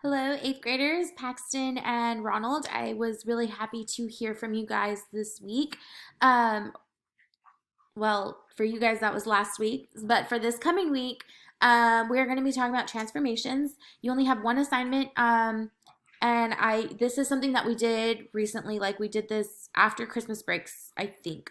Hello, eighth graders, Paxton and Ronald. I was really happy to hear from you guys this week. Um, for you guys, that was last week, but for this coming week, we are going to be talking about transformations. You only have one assignment, and this is something that we did recently. Like we did this after Christmas breaks, I think.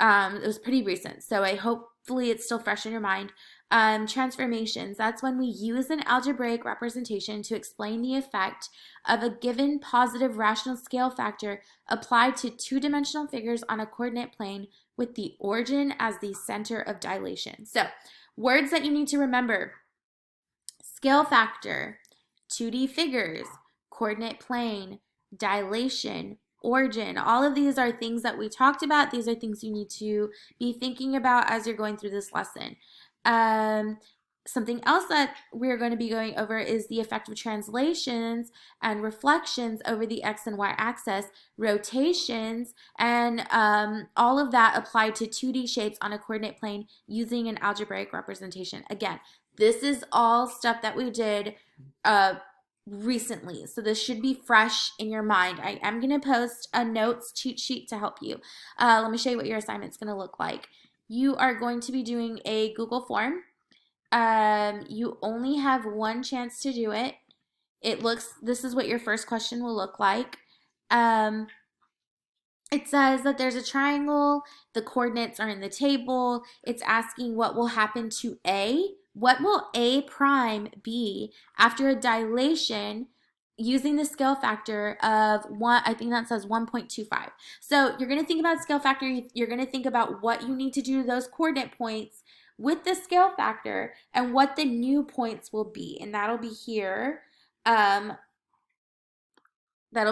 It was pretty recent, so I hopefully it's still fresh in your mind. Transformations, that's when we use an algebraic representation to explain the effect of a given positive rational scale factor applied to two-dimensional figures on a coordinate plane with the origin as the center of dilation. So, words that you need to remember: scale factor, 2D figures, coordinate plane, dilation, origin. All of these are things that we talked about. These are things you need to be thinking about as you're going through this lesson. Something else that we're going to be going over is the effect of translations and reflections over the x and y axis, rotations, and all of that applied to 2D shapes on a coordinate plane using an algebraic representation. Again, this is all stuff that we did recently, so this should be fresh in your mind. I am going to post a notes cheat sheet to help you. Let me show you what your assignment's going to look like. You are going to be doing a Google form. You only have one chance to do it. This is what your first question will look like. It says that there's a triangle, the coordinates are in the table. It's asking what will happen to A. What will A prime be after a dilation using the scale factor of 1, I think that says 1.25. So you're going to think about scale factor. You're going to think about what you need to do to those coordinate points with the scale factor and what the new points will be. And that'll be here. That'll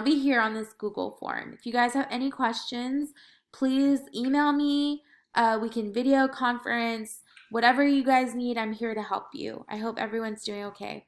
be here on this Google form. If you guys have any questions, please email me. We can video conference. Whatever you guys need, I'm here to help you. I hope everyone's doing okay.